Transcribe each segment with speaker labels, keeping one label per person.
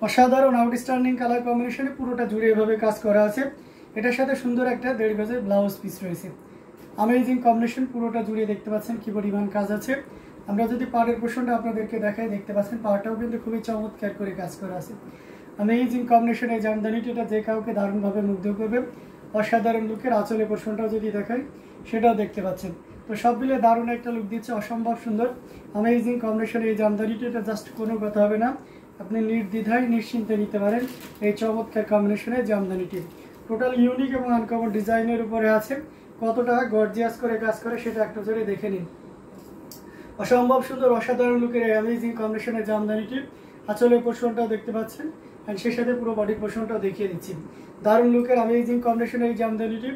Speaker 1: অসাধারণ outstanding colour কম্বিনেশনে পুরোটা জুড়ে এভাবে কাজ করা আছে। এটার সাথে সুন্দর একটা 1.5 গজের ব্লাউজ পিস রয়েছে। অ্যামেজিং কম্বিনেশন, পুরোটা জুড়ে দেখতে পাচ্ছেন কি পরিমাণ কাজ আছে। আমরা যদি পাড়ের পোর্শনটা আপনাদেরকে দেখাই, দেখতে পাচ্ছেন পাড়টাও কিন্তু খুবই চমৎকার করে কাজ করা আছে। অ্যামেজিং কম্বিনেশন এই জামদানিটা, এটা যে কাউকে দারুণভাবে মুগ্ধ করবে। অসাধারণ লুকের আঁচলের পোর্শনটাও যদি দেখাই সেটাও দেখতে পাচ্ছেন। তো সব মিলে দারুণ একটা লুক দিচ্ছে, অসম্ভব সুন্দর অ্যামেজিং কম্বিনেশনের এই জামদানিটা। এটা জাস্ট কোনো কথা হবে না, আপনি নির্দ্বিধায় নিশ্চিন্তে নিতে পারেন এই চমৎকার কম্বিনেশনের জামদানিটি। টোটাল ইউনিক এবং আনকমন ডিজাইনের উপরে আছে। কতটা গর্জিয়াস করে কাজ করে সেটা একটা জোরে দেখে নিন। অসম্ভব সুন্দর অসাধারণ লুকের এই অ্যামেজিং কম্বিনেশনের জামদানিটি। আঁচলের পোর্শনটাও দেখতে পাচ্ছেন, অ্যান্ড সেই সাথে পুরো বডি পোর্শনটাও দেখিয়ে দিচ্ছি। দারুণ লুকের অ্যামেজিং কম্বিনেশনের এই জামদানিটি,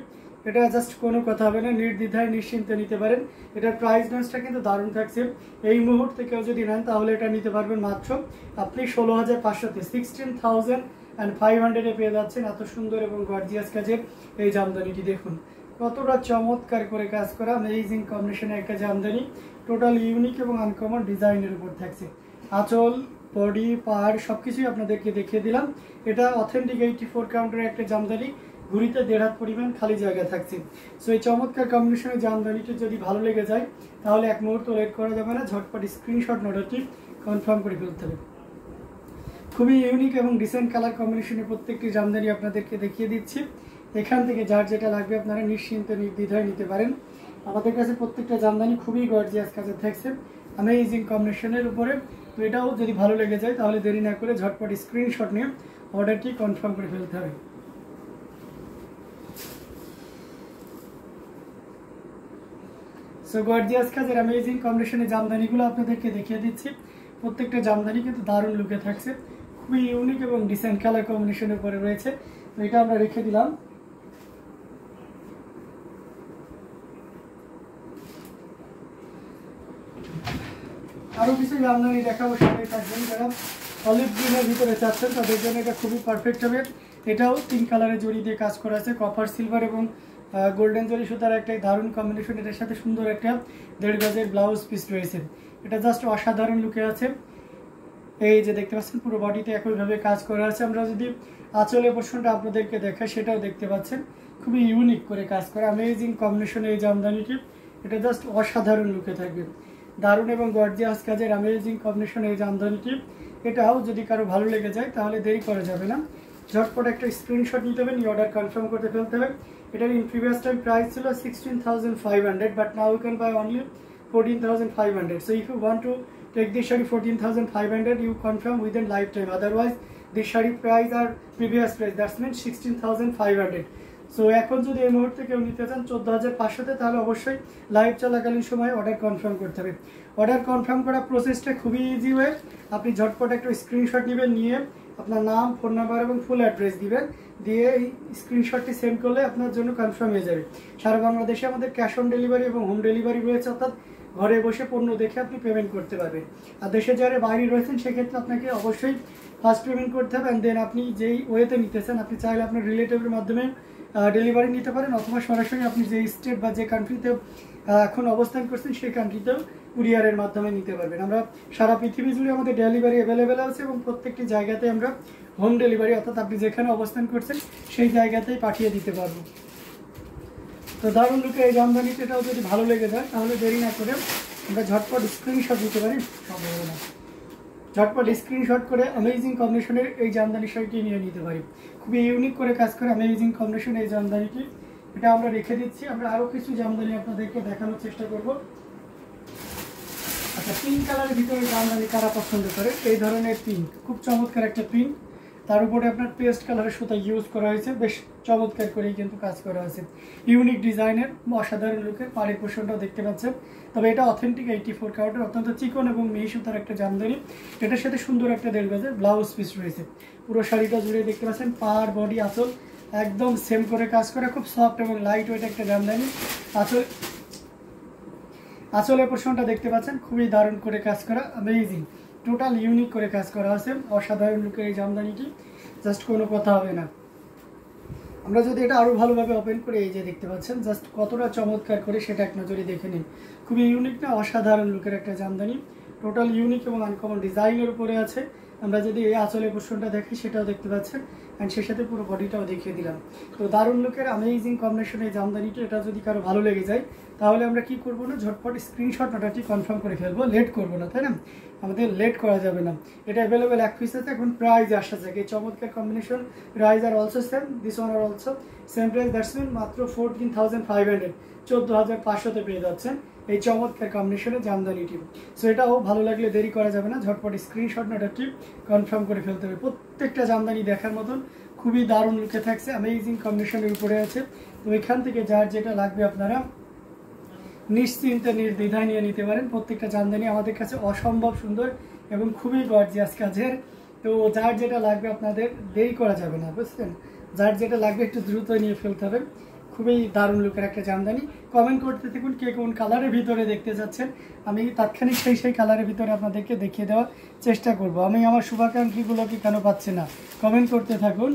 Speaker 1: এটা জাস্ট কোনো কথা হবে না, নির্দ্বিধায় নিশ্চিন্তে নিতে পারেন। এটার প্রাইস রেঞ্জটা কিন্তু দারুণ থাকছে। এই মুহূর্তে কেউ যদি নেন তাহলে এটা নিতে পারবেন মাত্র আপনি 16,500-তে, 16,500-এ পেয়ে যাচ্ছেন এত সুন্দর এবং গর্জিয়াস কাজের এই জামদানিটি। দেখুন কতটা চমৎকার করে কাজ করা অ্যামেজিং কম্বিনেশনের একটা জামদানি। টোটাল ইউনিক এবং আনকমন ডিজাইনের উপর থাকছে। আঁচল, বডি, পাড় সবকিছুই আপনাদেরকে দেখিয়ে দিলাম। এটা অথেন্টিক 84 কাউন্টের একটা জামদানি। ঘুরিতে 1.5 হাত পরিমাণ খালি জায়গা থাকছে। সো এই চমৎকার কম্বিনেশনের জামদানিটি যদি ভালো লেগে যায় তাহলে এক মুহূর্ত লেট করা যাবে না, ঝটপট স্ক্রিনশট অর্ডারটি কনফার্ম করে ফেলতে হবে। খুবই ইউনিক এবং ডিসেন্ট কালার কম্বিনেশনের প্রত্যেকটি জামদানি আপনাদেরকে দেখিয়ে দিচ্ছি। এখান থেকে যার যেটা লাগবে আপনারা নিশ্চিন্তে নির্দ্বিধায় নিতে পারেন। আমাদের কাছে প্রত্যেকটা জামদানি খুবই গর্জিয়াস কাজের থাকছে অ্যামেজিং কম্বিনেশনের উপরে। তো এটাও যদি ভালো লেগে যায় তাহলে দেরি না করে ঝটপট স্ক্রিনশট নিয়ে অর্ডারটি কনফার্ম করে ফেলতে হবে। সো গর্জিয়াস কাজের অ্যামেজিং কম্বিনেশনের জামদানিগুলো আপনাদেরকে দেখিয়ে দিচ্ছি। প্রত্যেকটা জামদানি কিন্তু দারুণ লুকে থাকছে, খুবই ইউনিক এবং ডিসেন্ট কালার কম্বিনেশনের উপরে রয়েছে। তো এটা আমরা রেখে দিলাম। আরও কিছু জামদানি দেখাবো, সবাই থাকবেন। যারা অলিভ গ্রিনের ভিতরে চাচ্ছেন তাদের জন্য এটা খুবই পারফেক্ট হবে। এটাও 3 কালারের জড়ি দিয়ে কাজ করা আছে, কপার, সিলভার এবং গোল্ডেন জরি সুতার একটা দারুণ কম্বিনেশন। এটার সাথে সুন্দর একটা 1.5 গজের ব্লাউজ পিস রয়েছে। এটা জাস্ট অসাধারণ লুকে আছে। এই যে দেখতে পাচ্ছেন পুরো বডিতে একইভাবে কাজ করা আছে। আমরা যদি আঁচলের পোর্শনটা আপনাদেরকে দেখাই সেটাও দেখতে পাচ্ছেন, খুবই ইউনিক করে কাজ করা অ্যামেজিং কম্বিনেশনের এই জামদানিটি। এটা জাস্ট অসাধারণ লুকে থাকবে। দারুণ এবং গর্জিয়াস কাজের অ্যামেজিং কম্বিনেশনের এই জামদানিটি। এটাও যদি কারো ভালো লেগে যায় তাহলে দেরি করা যাবে না, ঝটপট একটা স্ক্রিনশট নিতে হবে, নিয়ে অর্ডার কনফার্ম করতে ফেলতে হবে। এটার ইন প্রিভিয়াস টাইম প্রাইস ছিল 16,500, but now you can buy only 14,500. So if you want to take this shari 14,500, you confirm within lifetime. Otherwise, this shari price are previous price. That means 16,500. So এখন যদি এই মুহূর্তে কেউ নিতে চান 14,500-তে, তাহলে অবশ্যই লাইভ চলাকালীন সময় অর্ডার কনফার্ম করতে হবে। অর্ডার কনফার্ম করা প্রসেসটা খুবই ইজি ওয়ে। আপনি ঝটপট একটা স্ক্রিনশট নেবেন, নিয়ে আপনার নাম, ফোন নাম্বার এবং ফুল অ্যাড্রেস দিবেন, দিয়ে এই স্ক্রিনশটটি সেন্ড করলে আপনার জন্য কনফার্ম হয়ে যাবে। সারা বাংলাদেশে আমাদের ক্যাশ অন ডেলিভারি এবং হোম ডেলিভারি রয়েছে, অর্থাৎ ঘরে বসে পণ্য দেখে আপনি পেমেন্ট করতে পারবেন। আর দেশে যারা বাইরে রয়েছেন সেক্ষেত্রে আপনাকে অবশ্যই ফার্স্ট পেমেন্ট করতে হবে, অ্যান্ড দেন আপনি যেই ওয়েতে নিতে চান, আপনি চাইলে আপনার রিলেটিভের মাধ্যমে ডেলিভারি নিতে পারেন, অথবা সরাসরি আপনি যে স্টেট বা যে কান্ট্রিতে এখন অবস্থান করছেন সেই কান্ট্রিতেও কুরিয়ারের মাধ্যমে নিতে পারবেন। আমরা সারা পৃথিবী জুড়ে আমাদের ডেলিভারি অ্যাভেলেবেল আছে এবং প্রত্যেকটি জায়গাতে আমরা হোম ডেলিভারি, অর্থাৎ আপনি যেখানে অবস্থান করছেন সেই জায়গাতেই পাঠিয়ে দিতে পারবো। তো দারুণ লুকে এই জামদানিতে, এটাও যদি ভালো লেগে যায় তাহলে দেরি না করে আমরা ঝটপট স্ক্রিনশট দিতে পারি। সম্ভব না, ঝটপট স্ক্রিনশট করে অ্যামেজিং কম্বিনেশনের এই জামদানি শাড়িটি নিয়ে নিতে পারি। খুবই ইউনিক করে কাজ করে অ্যামেজিং কম্বিনেশনের এই জামদানিটি। এটা আমরা রেখে দিচ্ছি। আমরা আরও কিছু জামদানি আপনাদেরকে দেখানোর চেষ্টা করব। আচ্ছা, পিঙ্ক কালারের ভিতরে জামদানি কারা পছন্দ করে, এই ধরনের পিঙ্ক, খুব চমৎকার একটা পিঙ্ক, তার উপরে আপনার পেস্ট কালারের সুতা ইউজ করা হয়েছে, বেশ চমৎকার করেই কিন্তু কাজ করা আছে। ইউনিক ডিজাইনের, অসাধারণ লুকের, পাড়ের পোর্শনটাও দেখতে পাচ্ছেন। তবে এটা অথেন্টিক 84 কাউন্টের অত্যন্ত চিকন এবং মিহি সুতার একটা জামদানি। এটার সাথে সুন্দর একটা 1.5 গজের ব্লাউজ পিস রয়েছে। পুরো শাড়িটা জুড়ে দেখতে পাচ্ছেন পাড়, বডি, আঁচল একদম সেম করে কাজ করা, খুব সফট এবং লাইট ওয়েট একটা জামদানি। আঁচলের পোর্শনটা দেখতে পাচ্ছেন খুবই দারুণ করে কাজ করা, অ্যামেজিং, টোটাল ইউনিক করে কাজ করা আছে। অসাধারণ লুকের এই জামদানিটি, জাস্ট কোনো কথা হবে না। আমরা যদি এটা আরও ভালোভাবে ওপেন করে, এই যে দেখতে পাচ্ছেন জাস্ট কতটা চমৎকার করে সেটা এক নজরে দেখে নিন। খুবই ইউনিক না, অসাধারণ লুকের একটা জামদানি। টোটাল ইউনিক এবং আনকমন ডিজাইনের উপরে আছে। আমরা যদি এই আঁচলের পোর্শনটা দেখি সেটাও দেখতে পাচ্ছেন, অ্যান্ড সেই সাথে পুরো বডিটাও দেখিয়ে দিলাম। তো দারুণ লুকের অ্যামেজিং কম্বিনেশন এই জামদানিটা, এটা যদি কারো ভালো লেগে যায় তাহলে আমরা কি করব না, ঝটপট স্ক্রিনশট ওটাটি কনফার্ম করে ফেলবো, লেট করব না, তাই না? আমাদের লেট করা যাবে না। এটা অ্যাভেলেবেল এক পিস আছে, এখন প্রাইস আসা যায় এই চমৎকার combination. Price are also same, this one are also same price, that's mean মাত্র 14,500, 14,500-তে পেয়ে যাচ্ছেন এই চমৎকার কম্বিনেশনের জামদানিটি। সো এটাও ভালো লাগলে দেরি করা যাবে না, ঝটপট স্ক্রিনশট নোটাটি কনফার্ম করে ফেলতে হবে। প্রত্যেকটা জামদানি দেখার মতন খুবই দারুণ লুকে থাকছে, অ্যামেজিং কম্বিনেশনের উপরে আছে। তো এখান থেকে যার যেটা লাগবে আপনারা নিশ্চিন্তে নির্দ্বিধায় নিয়ে নিতে পারেন। প্রত্যেকটা জামদানি আমাদের কাছে অসম্ভব সুন্দর এবং খুবই গর্জিয়াস কাজের। তো যার যেটা লাগবে আপনাদের দেরি করা যাবে না, বুঝছেন? যার যেটা লাগবে একটু দ্রুত নিয়ে ফেলতে হবে। খুবই দারুণ লুকের একটা জামদানি। কমেন্ট করতে থাকুন কে কোন কালারের ভিতরে দেখতে চাচ্ছেন, আমি তাৎক্ষণিক সেই কালারের ভিতরে আপনাদেরকে দেখিয়ে দেওয়ার চেষ্টা করব। আমি আমার শুভাকাঙ্ক্ষীগুলোকে কেন পাচ্ছি না, কমেন্ট করতে থাকুন।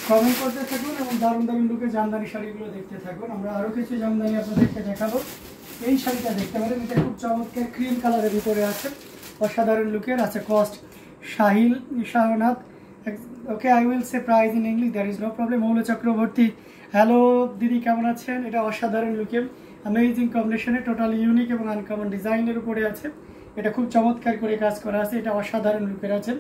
Speaker 1: কমেন্ট করতে থাকুন এবং দারুণ দারুণ লুকের জামদানি শাড়িগুলো দেখতে থাকুন। আমরা আরও কিছু জামদানি আপনাদেরকে দেখাবো। এই শাড়িটা দেখতে পারেন, এটা খুব চমৎকার ক্রিম কালারের ভিতরে আছে, অসাধারণ লুকের আছে। কস্ট Sahil Shahnath, okay I will say price in English, there is no problem. Moul Chakraborty, hello দিদি কেমন আছেন? এটা অসাধারণ লুকে অ্যামেজিং কম্বিনেশনে, টোটাল ইউনিক এবং আনকমন ডিজাইনের উপরে আছে। এটা খুব চমৎকার করে কাজ করা আছে, এটা অসাধারণ লুকের আছে।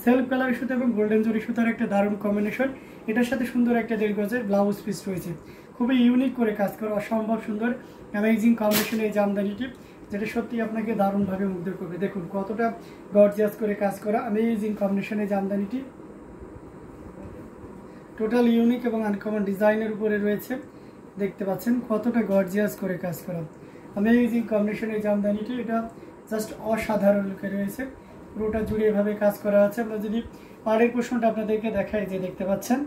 Speaker 1: সেলফ কালার সুতা এবং গোল্ডেন জরি সুতার একটা দারুণ কম্বিনেশন। এটার সাথে সুন্দর একটা 1.5 গজের ব্লাউজ পিস রয়েছে, খুবই ইউনিক করে কাজ করা, অসম্ভব সুন্দর অ্যামেজিং কম্বিনেশন এই জামদানিটি, যেটা সত্যি আপনাকে দারুণভাবে মুগ্ধ করবে। দেখুন কতটা গর্জিয়াস করে কাজ করা অ্যামেজিং কম্বিনেশনের জামদানিটি, টোটাল ইউনিক এবং আনকমন ডিজাইনের উপরে রয়েছে। দেখতে পাচ্ছেন কতটা গর্জিয়াস করে কাজ করা অ্যামেজিং কম্বিনেশনের জামদানিটি, এটা জাস্ট অসাধারণ লুকে রয়েছে। পুরোটা জুড়ে এভাবে কাজ করা আছে। আমরা যদি পাড়ের পোর্শনটা আপনাদেরকে দেখাই, যে দেখতে পাচ্ছেন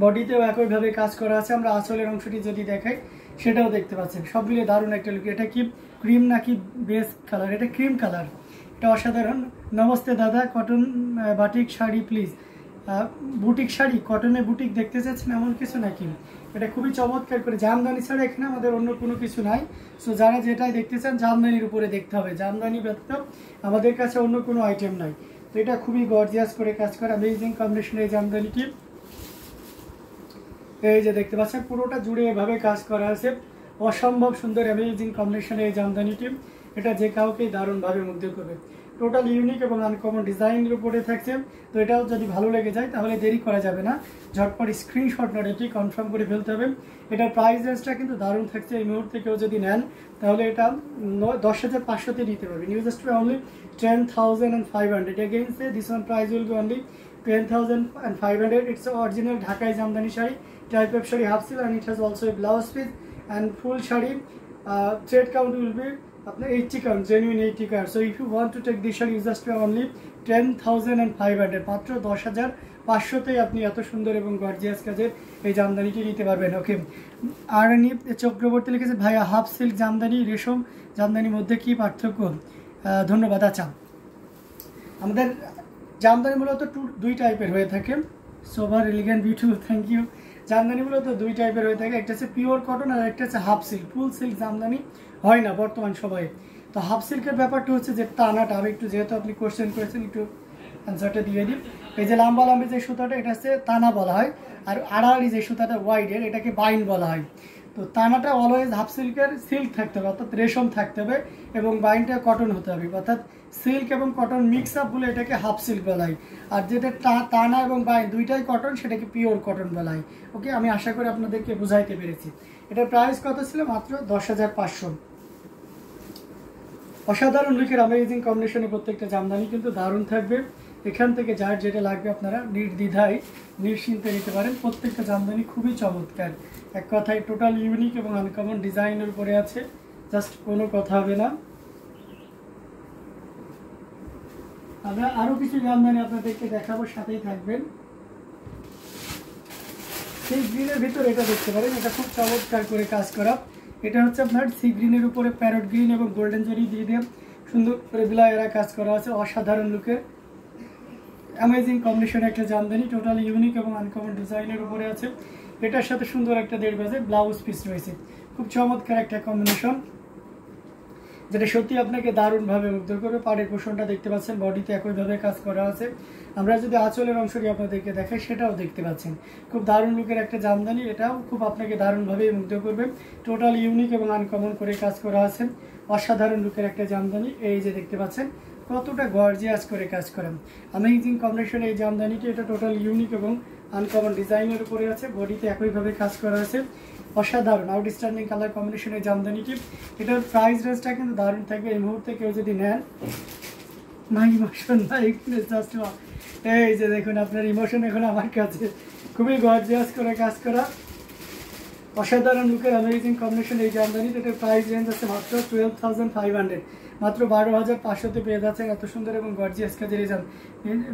Speaker 1: বডিতেও একইভাবে কাজ করা আছে। আমরা আঁচলের অংশটি যদি দেখাই সেটাও দেখতে পাচ্ছেন, সব মিলে দারুণ একটা লুক। এটা কি ক্রিম নাকি বেস কালার? এটা ক্রিম কালার, এটা অসাধারণ। নমস্তে দাদা, cotton batik sari please. Boutique sari, কটনে বুটিক দেখতে চাচ্ছেন এমন কিছু নাকি? এটা খুবই চমৎকার করে জামদানি ছাড়া এখানে আমাদের অন্য কোনো কিছু নাই। সো যারা যেটাই দেখতে চান জামদানির উপরে দেখতে হবে, জামদানি ব্যতীত আমাদের কাছে অন্য কোনো আইটেম নাই। তো এটা খুবই গর্জিয়াস করে কাজ করা অ্যামেজিং কম্বিনেশনের এই জামদানিটি, এই যে দেখতে পাচ্ছেন পুরোটা জুড়ে এভাবে কাজ করা আছে, অসম্ভব সুন্দর অ্যামেজিং কম্বিনেশনের এই জামদানিটি। এটা যে কাউকেই দারুণভাবে মুগ্ধ করবে, টোটাল ইউনিক এবং আনকমন ডিজাইনের উপরে থাকছে। তো এটাও যদি ভালো লেগে যায় তাহলে দেরি করা যাবে না, ঝটপট স্ক্রিনশট নোট এটি কনফার্ম করে ফেলতে হবে। এটার প্রাইস রেঞ্জটা কিন্তু দারুণ থাকছে। এই মুহূর্তে কেউ যদি নেন তাহলে এটা 10,500-তে নিতে পারবেন। You just only 10,500। Again say this one price will be only 10,500. It's original Dhakai Jamdani shari, type of shari half silk, and it has also a blouse piece and full shari. Thread count will be 80 count, genuine 80 count. So if you want to take this shari, you just pay only 10,500. মাত্র 10,500-তেই আপনি এত সুন্দর এবং gorgeous কাজের এই জামদানিটি নিতে পারবেন। ওকে, আর চক্রবর্তী লিখেছে ভাইয়া হাফ সিল্ক জামদানি রেশম জামদানির মধ্যে কি পার্থক্য? ধন্যবাদ। আচ্ছা, আমাদের জামদানি মূলত দুই টাইপের হয়ে থাকে। Sober elegant beautiful, thank you. Jamdani মূলত দুই টাইপের হয়ে থাকে, একটা হচ্ছে পিওর কটন আর একটা হচ্ছে হাফ সিল্ক। ফুল সিল্ক জামদানি হয় না বর্তমান সময়ে। তো হাফ সিল্কের ব্যাপারটা হচ্ছে যে টানাটা, আমি একটু যেহেতু আপনি কোয়েশ্চেন করেছেন একটু অ্যান্সারটা দিয়ে দিই। এই যে লাম্বা লাম্বি যে সুতাটা এটা হচ্ছে টানা বলা হয়, আর আড়াআড়ি যে সুতাটা ওয়াইডের এটাকে বাইন বলা হয়। তো টানাটা অলওয়েজ হাফ সিল্কের সিল্ক থাকতে হবে, অর্থাৎ রেশম থাকতে হবে, এবং বাইনটা কটন হতে হবে, অর্থাৎ সিল্ক এবং কটন মিক্স আপ বলে এটাকে হাফ সিল্ক বলা হয়। আর যেটা টানা এবং বাইন দুইটাই কটন সেটাকে পিওর কটন বলা হয়। ওকে, আমি আশা করি আপনাদেরকে বুঝাইতে পেরেছি। এটার প্রাইস কত ছিল? মাত্র 10,500। অসাধারণ লুকের অ্যামেজিং কম্বিনেশনে প্রত্যেকটা জামদানি কিন্তু দারুণ থাকবে। এখান থেকে যার যেটা লাগবে আপনারা নির্দ্বিধায় নিশ্চিন্তে নিতে পারেন। প্রত্যেকটা জামদানি খুবই চমৎকার, এক কথায় টোটাল ইউনিক এবং আনকমন ডিজাইনের উপরে আছে, জাস্ট কোনো কথা হবে না। আমরা আরও কিছু জামদানি আপনাদেরকে দেখাবো, সাথেই থাকবেন। সেই গ্রিনের ভিতরে এটা দেখতে পারেন, এটা খুব চমৎকার করে কাজ করা এটা হচ্ছে আপনার সি গ্রিনের উপরে প্যারট গ্রিন এবং গোল্ডেন জরি দিয়ে দিয়ে সুন্দর করে বিলায়রা কাজ করা আছে, অসাধারণ লুকের অ্যামেজিং কম্বিনেশন একটা জামদানি, টোটাল ইউনিক এবং আনকমন ডিজাইনের উপরে আছে। এটার সাথে সুন্দর একটা 1.5 গজের ব্লাউজ পিস রয়েছে, খুব চমৎকার একটা কম্বিনেশন যেটা সত্যি আপনাকে দারুণভাবে মুগ্ধ করবে। পাড়ের পোষণটা দেখতে পাচ্ছেন, বডিতে একইভাবে কাজ করা আছে। আমরা যদি আঁচলের অংশটি আপনাদেরকে দেখাই সেটাও দেখতে পাচ্ছেন, খুব দারুণ লুকের একটা জামদানি, এটাও খুব আপনাকে দারুণভাবে মুগ্ধ করবে। টোটাল ইউনিক এবং আনকমন করে কাজ করা আছে, অসাধারণ লুকের একটা জামদানি। এই যে দেখতে পাচ্ছেন কতটা গর্জিয়াস করে কাজ করেন, অ্যামেজিং কম্বিনেশন এই জামদানিটি। এটা টোটাল ইউনিক এবং আনকমন ডিজাইনের উপরে আছে, বডিতে একইভাবে কাজ করা আছে, অসাধারণ আউটস্ট্যান্ডিং কালার কম্বিনেশনের জামদানিটি। এটার প্রাইস রেঞ্জটা কিন্তু দারুণ থাকবে। এই মুহূর্তে কেউ যদি নেন, মাই ইমোশন জাস্ট এই যে দেখুন আপনার ইমোশন এখন আমার কাছে, খুবই গর্জিয়াস করে কাজ করা, অসাধারণ লুকের অ্যামেজিং কম্বিনেশন এই জামদানি। এটার প্রাইস রেঞ্জ আছে মাত্র 12,500, মাত্র 12,500-তে পেয়ে যাচ্ছেন এত সুন্দর এবং গর্জিয়াস কাজের এই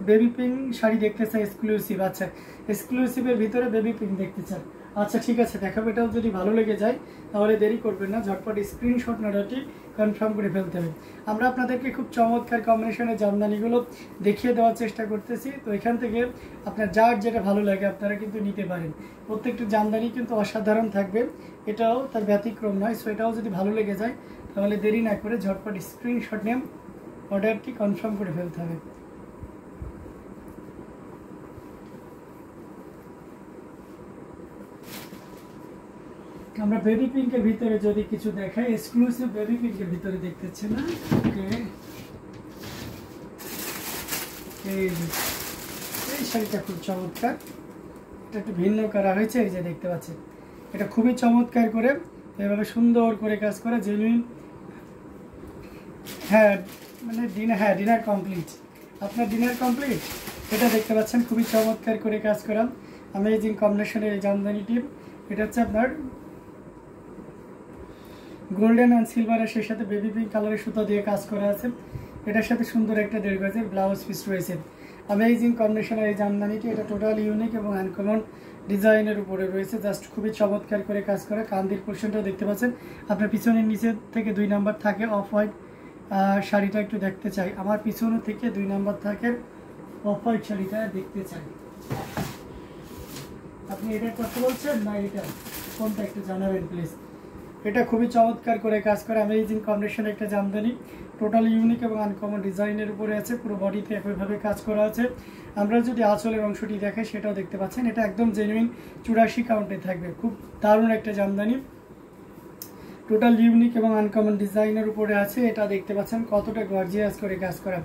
Speaker 1: বেবি পিঙ্ক শাড়ি দেখতে চাই এক্সক্লুসিভ। আচ্ছা, এক্সক্লুসিভের ভিতরে বেবি পিঙ্ক দেখতে চান, আচ্ছা ঠিক আছে দেখাবো। এটাও যদি ভালো লেগে যায় তাহলে দেরি করবেন না, ঝটপট স্ক্রিনশট নাটাটি কনফার্ম করে ফেলতে হবে। আমরা আপনাদেরকে খুব চমৎকার কম্বিনেশনের জামদানিগুলো দেখিয়ে দেওয়ার চেষ্টা করতেছি, তো এখান থেকে আপনার যার যেটা ভালো লাগে আপনারা কিন্তু নিতে পারেন। প্রত্যেকটা জামদানি কিন্তু অসাধারণ থাকবে, এটাও তার ব্যতিক্রম নয়। সো এটাও যদি ভালো লেগে যায় তাহলে দেরি না করে ঝটপট স্ক্রিনশট নিয়ে অর্ডারটি কনফার্ম করে ফেলতে হবে। আমরা বেবি পিঙ্কের ভিতরে যদি কিছু দেখাই, এক্সক্লুসিভ বেবি পিঙ্কের ভিতরে দেখতেছি না, এই শাড়িটা খুব চমৎকার, এটা একটু ভিন্ন করা হয়েছে, এই যে দেখতে পাচ্ছেন এটা খুবই চমৎকার করে এভাবে সুন্দর করে কাজ করা, জেনুইন। হ্যাঁ মানে ডিনার কমপ্লিট, আপনার ডিনার কমপ্লিট, এটা দেখতে পাচ্ছেন খুবই চমৎকার করে কাজ করা অ্যামেজিং কম্বিনেশনের এই জামদানিটি। এটা হচ্ছে আপনার গোল্ডেন অ্যান্ড সিলভারের সেই সাথে বেবি পিঙ্ক কালারের সুতা দিয়ে কাজ করা আছে। এটার সাথে সুন্দর একটা 1.5 গজের ব্লাউজ পিস রয়েছে, অ্যামেজিং কম্বিনেশনের এই জামদানিটি। এটা টোটাল ইউনিক এবং আনকমন ডিজাইনের উপরে রয়েছে, জাস্ট খুবই চমৎকার করে কাজ করা। কান্দির পোর্শনটাও দেখতে পাচ্ছেন, আপনার পিছনের নিচে থেকে 2 নাম্বার থাকে অফ হোয়াইট শাড়িটা একটু দেখতে চাই, আমার পিছনে থেকে 2 নাম্বার থাকে অফ হোয়াইট শাড়িটা দেখতে চাই। আপনি এটার কথা বলছেন না এটা কোনটা একটু জানাবেন প্লিজ। এটা খুবই চমৎকার করে কাজ করে অ্যামেজিং কম্বিনেশন একটা জামদানি, টোটাল ইউনিক এবং আনকমন ডিজাইনের উপরে আছে, পুরো বডিতে একইভাবে কাজ করা আছে। আমরা যদি আঁচলের অংশটি দেখাই সেটাও দেখতে পাচ্ছেন, এটা একদম জেনুইন 84 কাউন্টে থাকবে, খুব দারুণ একটা জামদানি, টোটাল ইউনিক এবং আনকমন ডিজাইনের উপরে আছে। এটা দেখতে পাচ্ছেন কতটা গর্জিয়াস করে কাজ করা,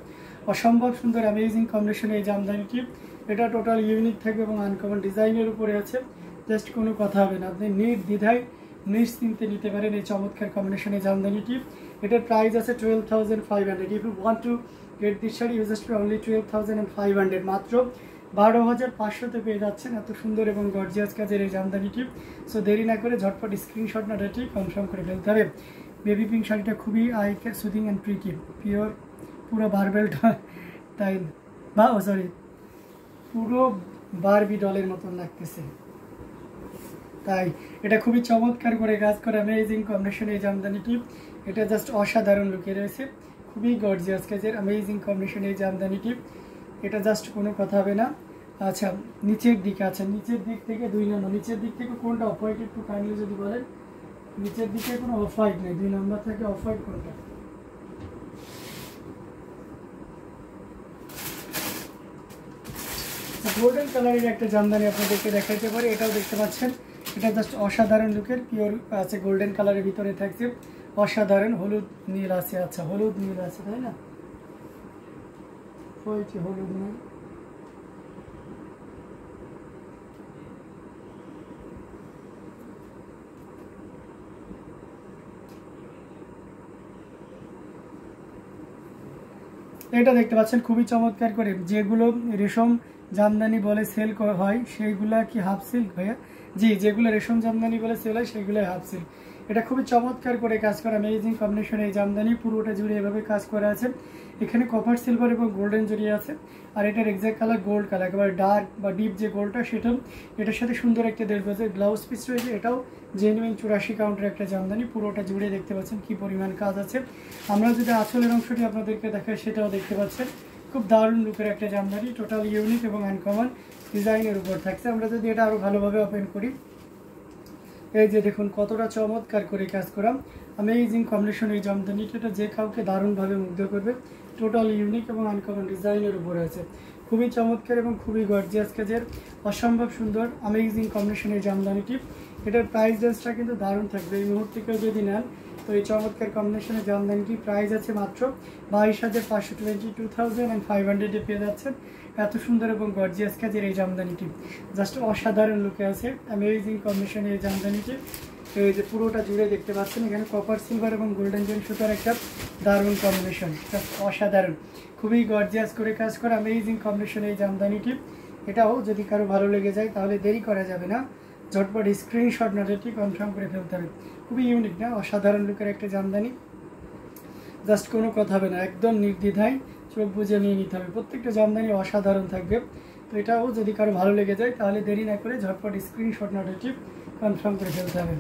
Speaker 1: অসম্ভব সুন্দর অ্যামেজিং কম্বিনেশন এই জামদানিটি। এটা টোটাল ইউনিক থাকবে এবং আনকমন ডিজাইনের উপরে আছে, জাস্ট কোনো কথা হবে না, আপনি নির্দ্বিধায় নিশ্চিন্তে নিতে পারেন এই চমৎকার কম্বিনেশনের জামদানিটি। এটার প্রাইস আছে 12,500। If you want to get this sari you just only 12,500, মাত্র 12,500-তে পেয়ে যাচ্ছেন এত সুন্দর এবং গর্জিয়াস কাজের এই জামদানিটি। সো দেরি না করে ঝটপট স্ক্রিনশট নাটাটি কনফার্ম করে ফেলতে হবে। বেবি পিঙ্ক শাড়িটা খুবই I soothing and pretty, pure পুরো বারবেলটা, তাই বা সরি পুরো বারবি ডলের মতন লাগতেছে, তাই এটা খুবই চমৎকার করে কাজ করে অ্যামেজিং কম্বিনেশন এই জামদানিটি। এটা জাস্ট অসাধারণ লুকে রয়েছে, খুবই গর্জিয়াস কাজের অ্যামেজিং কম্বিনেশন এই জামদানিটি, এটা জাস্ট কোনো কথা হবে না। আচ্ছা নিচের দিকে আছে, নিচের দিক থেকে 2 নম্বর, নিচের দিক থেকে কোনটা অফ হোয়াইট একটু কাইন্ডলি যদি বলেন। নিচের দিকে কোনো অফ হোয়াইট নেই, 2 নম্বর থেকে অফ হোয়াইট কোনটা? গোল্ডেন কালারের একটা জামদানি আপনাদেরকে দেখাইতে পারি, এটাও দেখতে পাচ্ছেন, এটা জাস্ট অসাধারণ লুকের, পিওর আছে গোল্ডেন কালারের ভিতরে থাকছে, অসাধারণ হলুদ নীল আছে। আচ্ছা হলুদ নীল আছে তাই না, হলুদ নীল, এটা দেখতে পাচ্ছেন খুবই চমৎকার করে। যেগুলো রেশম জামদানি বলে সেল হয় সেইগুলা কি হাফ সিল্ক ভাইয়া? জি, যেগুলো রেশম জামদানি বলে সেল হয় সেগুলো হাফ সিল্ক। এটা খুবই চমৎকার করে কাজ করা অ্যামেজিং কম্বিনেশন এই জামদানি পুরোটা জুড়ে এভাবে কাজ করা আছে। এখানে কপার সিলভার এবং গোল্ডেন জড়িয়ে আছে। আর এটার এক্সাক্ট কালার গোল্ড কালার, একেবারে ডার্ক বা ডিপ যে গোল্ডটা সেটা। এটার সাথে সুন্দর একটা 1.5 গজের ব্লাউজ পিস রয়েছে। এটাও জেনুইন 84 কাউন্টের একটা জামদানি, পুরোটা জুড়ে দেখতে পাচ্ছেন কি পরিমাণ কাজ আছে। আমরা যদি আঁচলের অংশটি আপনাদেরকে দেখাই সেটাও দেখতে পাচ্ছেন। খুব দারুণ লুকের একটা জামদানি, টোটাল ইউনিক এবং আনকমন ডিজাইনের উপর থাকছে। আমরা যদি এটা আরও ভালোভাবে ওপেন করি, এই যে দেখুন কতটা চমৎকার করে কাজ করা অ্যামেজিং কম্বিনেশন এই জামদানিটা। এটা যে কাউকে দারুণভাবে মুগ্ধ করবে। টোটাল ইউনিক এবং আনকমন ডিজাইনের উপরে আছে। খুবই চমৎকার এবং খুবই গর্জিয়াস কাজের অসম্ভব সুন্দর অ্যামেজিং কম্বিনেশন এই জামদানিটি। এটার প্রাইস রেঞ্জটা কিন্তু দারুণ থাকবে। এই মুহূর্তে কেউ যদি নেন তো এই চমৎকার কম্বিনেশনের জামদানিটি প্রাইস আছে মাত্র 22,522,500 পেয়ে যাচ্ছেন। এত সুন্দর এবং গর্জিয়াস কাজের এই জামদানিটি জাস্ট অসাধারণ লুকে আছে অ্যামেজিং কম্বিনেশনের এই জামদানিটি। এই যে পুরোটা জুড়ে দেখতে পাচ্ছেন, এখানে কপার সিলভার এবং গোল্ডেন জেন সুতার একটা দারুণ কম্বিনেশন, জাস্ট অসাধারণ, খুবই গর্জিয়াস করে কাজ করা অ্যামেজিং কম্বিনেশন এই জামদানিটি। এটাও যদি কারো ভালো লেগে যায় তাহলে দেরি করা যাবে না, ঝটপট স্ক্রিনশট নোটটি কনফার্ম করে ফেলতে হবে। খুবই ইউনিক না, অসাধারণ লুকের একটা জামদানি, জাস্ট কোনো কথা হবে না, একদম নির্দ্বিধায় চোখ বুঝে নিয়ে নিতে হবে। প্রত্যেকটা জামদানি অসাধারণ থাকবে। তো এটাও যদি কারো ভালো লেগে যায় তাহলে দেরি না করে ঝটপট স্ক্রিনশট নোটটি কনফার্ম করে ফেলতে হবে।